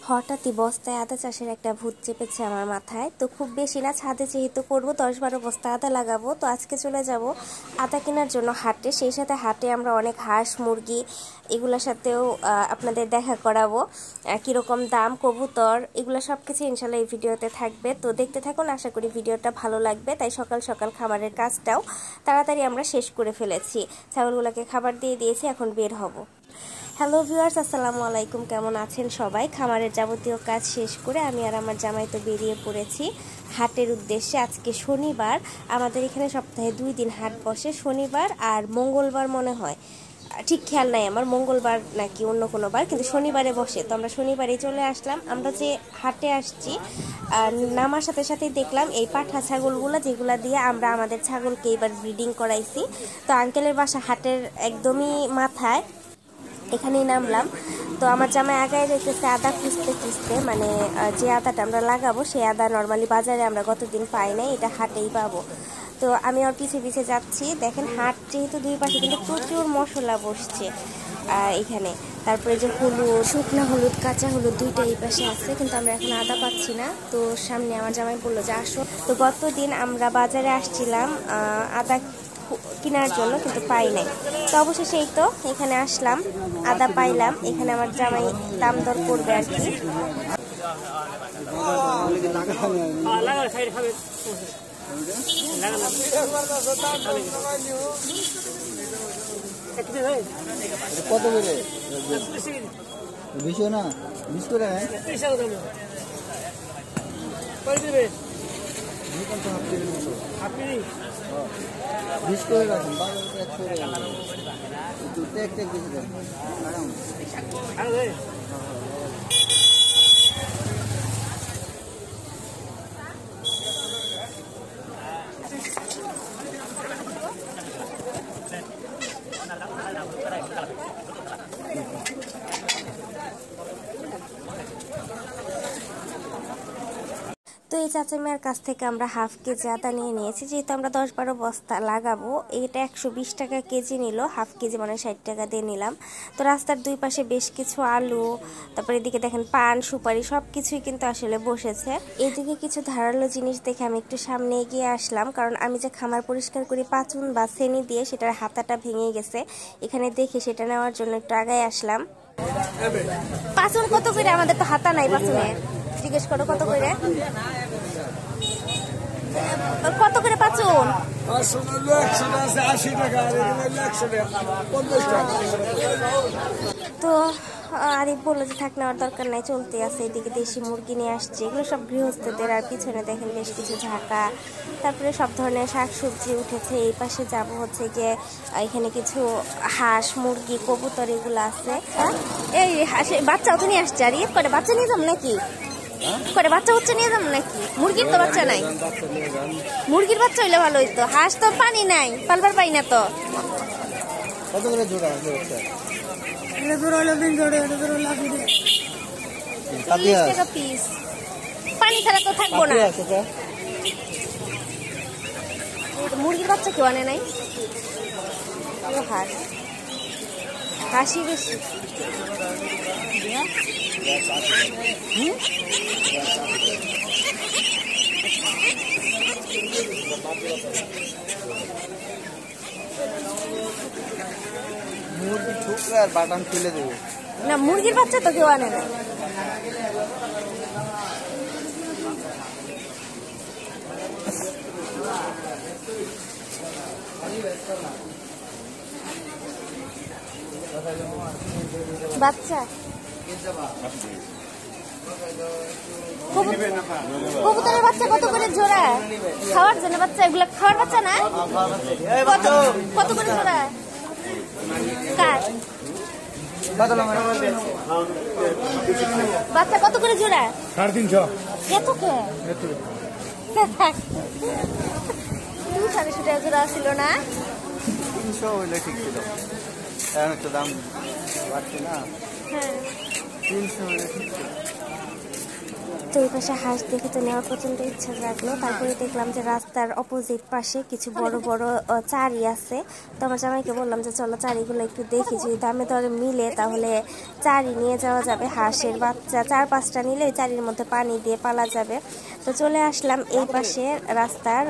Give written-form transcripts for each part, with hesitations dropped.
হঠাৎই বস্তায় আদা চাষের একটা ভূত চেপেছে আমার মাথায়। তো খুব বেশি না, ছাদে যেহেতু করবো 10-12 বস্তা আদা লাগাবো। তো আজকে চলে যাব আদা কেনার জন্য হাটে। সেই সাথে হাটে আমরা অনেক হাঁস মুরগি এগুলোর সাথেও আপনাদের দেখা করাবো, কীরকম দাম, কবুতর, এগুলো সব কিছু ইনশাল্লাহ এই ভিডিওতে থাকবে। তো দেখতে থাকুন, আশা করি ভিডিওটা ভালো লাগবে। তাই সকাল সকাল খাবারের কাজটাও তাড়াতাড়ি আমরা শেষ করে ফেলেছি। ছাগলগুলোকে খাবার দিয়ে দিয়েছি, এখন বের হব। হ্যালো ভিউয়ার্স, আসসালামু আলাইকুম। কেমন আছেন সবাই? খামারের যাবতীয় কাজ শেষ করে আমি আর আমার জামাই তো বেরিয়ে পড়েছি হাটের উদ্দেশ্যে। আজকে শনিবার, আমাদের এখানে সপ্তাহে 2 দিন হাট বসে, শনিবার আর মঙ্গলবার মনে হয়, ঠিক খেয়াল নাই আমার, মঙ্গলবার নাকি অন্য কোনো বার, কিন্তু শনিবারে বসে। তো আমরা শনিবারে চলে আসলাম। আমরা যে হাটে আসছি নামার সাথে সাথেই দেখলাম এই পাঠা ছাগলগুলো, যেগুলো দিয়ে আমরা আমাদের ছাগলকে এবার ব্রিডিং করাইছি। তো আঙ্কেলের বাসা হাটের একদমই মাথায়, এখানেই নামলাম। তো আমার জামাই আগায় যেতেছে আদা খুঁজতে খুঁজতে, মানে যে আদাটা আমরা লাগাবো সেই আদা নর্মালি বাজারে আমরা গতদিন পাই নাই, এটা হাটেই পাবো। তো আমি ওর পিছে পিছে যাচ্ছি। দেখেন হাট যেহেতু দুই পাশে, কিন্তু প্রচুর মশলা বসছে এখানে। তারপরে যে হলুদ, শুকনা হলুদ, কাঁচা হলুদ দুইটা এই পাশে আছে, কিন্তু আমরা এখন আদা পাচ্ছি না। তো সামনে আমার জামাই বললো যে আসো। তো গতদিন আমরা বাজারে আসছিলাম আদা কেনার জন্য, কিন্তু পাই নাই। তো অবশেষে এই তো এখানে আসলাম, আদা পাইলাম। এখানে আমার জামাই দাম দর করবে আর কি। কত করে? 20 না 20 করে? বিশ করে রাখুন, 12 তো এই চাচা মেয়ের কাছ থেকে আমরা হাফ কেজি আদা নিয়ে নিয়েছি, যেহেতু আমরা 10-12 বস্তা লাগাবো। এটা 120 টাকা কেজি নিল, হাফ কেজি মানে 60 টাকা দিয়ে নিলাম। তো রাস্তার দুই পাশে বেশ কিছু আলু, তারপরে এদিকে দেখেন পান, সুপারি, সব কিছুই কিন্তু আসলে বসেছে। এদিকে কিছু ধারালো জিনিস দেখে আমি একটু সামনে এগিয়ে আসলাম, কারণ আমি যে খামার পরিষ্কার করি পাচুন বা সেনি দিয়ে, সেটার হাতাটা ভেঙে গেছে। এখানে দেখে সেটা নেওয়ার জন্য একটু আগায় আসলাম। পাচুন কত করে? আমাদের তো হাতা নাই পাচুনে, জিজ্ঞেস করো কত করে। কত করে পাচুন? তো আরিফ বললো যে থাক, নেওয়ার দরকার নাই, চলতে আছে। এদিকে দেশি মুরগি নিয়ে আসছে, এগুলো সব গৃহস্থদের। আর পিছনে দেখেন বেশ কিছু ঝাঁকা, তারপরে সব ধরনের শাকসবজি উঠেছে। এই পাশে যাব হচ্ছে গিয়ে, এখানে কিছু হাঁস মুরগি কবুতর এগুলো আছে। এই হাঁসের বাচ্চাও তো নিয়ে আসছে। আর ইয়ে করে বাচ্চা নিয়ে যাবো নাকি? করে বাচ্চা হচ্ছে নিয়ে যাবো নাকি? মুরগির তো বাচ্চা নাই, মুরগির বাচ্চা হইলে ভালো হইতো। হাঁস তো পানি নাই, পালবার পাই না তো। কত করে জোড়া? পিস পানি ছাড়া তো থাকবো না। মুরগির বাচ্চা কেউ আনে নাই, হাঁস হাসি বেশি। মুরগি ঠুকরে আর বাটাম তুলে দেবে না, মুরগির বাচ্চা তো কেউ আনে না। বাচ্চা কবুতরের বাচ্চা কত করে জোড়া? খাওয়ার জন্য বাচ্চা, এগুলা খাওয়ার বাচ্চা না? কত করে জোড়া? কার বাচ্চা কত করে জোড়া? 350। এত কে? 250 টাকা জোড়া ছিল না? 300 হইলে ঠিক ছিল, এখন তো দাম বাড়ছে না। হ্যাঁ, 300 হইলে ঠিক ছিল। তো ওই পাশে হাঁস দেখে তো নেওয়ার প্রচণ্ড ইচ্ছা জাগলো। তারপরে দেখলাম যে রাস্তার অপোজিট পাশে কিছু বড় বড় চারি আছে। তো আমার জামাইকে বললাম যে চলো চারিগুলো একটু দেখি, যদি দামে দরে মিলে তাহলে চারি নিয়ে যাওয়া যাবে। হাঁসের বাচ্চা 4-5টা নিলে ওই চারির মধ্যে পানি দিয়ে পালা যাবে। তো চলে আসলাম এই পাশে রাস্তার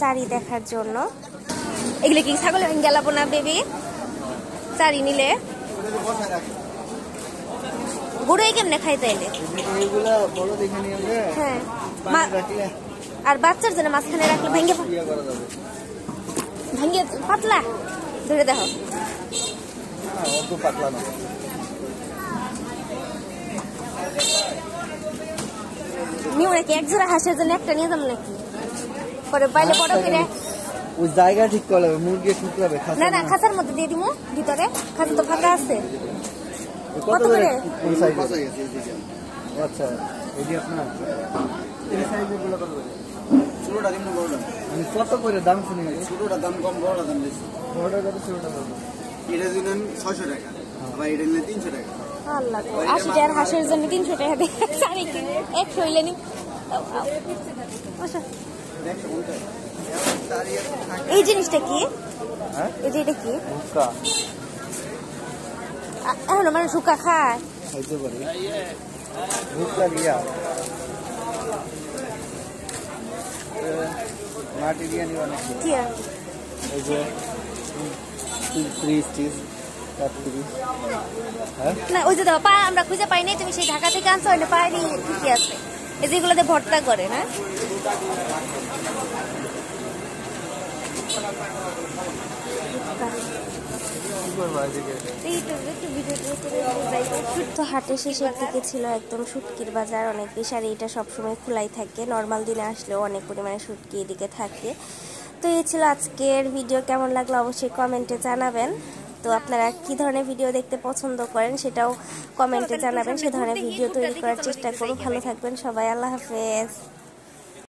চারি দেখার জন্য। এগুলো কি ছাগল গেলাবো না বেবি? চারি নিলে গুঁড়োই কেমনে খাইতে এলে? হ্যাঁ, আর বাচ্চার জন্য মাঝখানে রাখলে ভেঙে ভেঙে পাতলা ধরে দেখো। নিও নাকি এক জোড়া হাঁসের জন্য একটা নিয়ে যাবো নাকি? পরে বাইরে বড় করে ওই জায়গা ঠিক করে মুরগি ঠিক হবে। না না, খাঁচার মধ্যে দিয়ে দিমু, ভিতরে খাঁচা তো ফাঁকা আছে। কত করে? আচ্ছা, এটি আপনার এই সাইজের গুলো কত করে? ছোটটা দিন না বড়টা? আমি কত করে দাম শুনি? ছোটটা দাম কম, বড়টা দাম বেশি। বড়টা কত, ছোটটা কত? এটা দিলেন 600 টাকা, আবার এটা নিলে 300 টাকা। আল্লাহ, 80 টাকার হাঁসের জন্য 300 টাকা দিয়ে শাড়ি কিনে 100 হইলে নি। এই জিনিসটা কি? এই যে এটা কি? হুক্কা। এখন মানে শুকা খায় খাইতে পারি। হুক্কা দিয়া মাটি দিয়ে নিবা নাকি? কি আর এই যে 30 হ্যাঁ না, ওই যে পা আমরা খুঁজে পাই নাই, তুমি সেই ঢাকা থেকে আনছো না? পাইনি, ঠিকই আছে। এই যেগুলোতে ভর্তা করে না? তো হাটের শেষের দিকে ছিল একদম শুটকির বাজার, অনেক বেশি। আর এটা সবসময় খোলাই থাকে, নর্মাল দিনে আসলেও অনেক পরিমাণে শুটকি এদিকে থাকে। তো এই ছিল আজকের ভিডিও। কেমন লাগলো অবশ্যই কমেন্টে জানাবেন। তো আপনারা কি ধরনের ভিডিও দেখতে পছন্দ করেন সেটাও কমেন্টে জানাবেন, সে ধরনের ভিডিও তৈরি করার চেষ্টা করব। ভালো থাকবেন সবাই, আল্লাহ হাফেজ।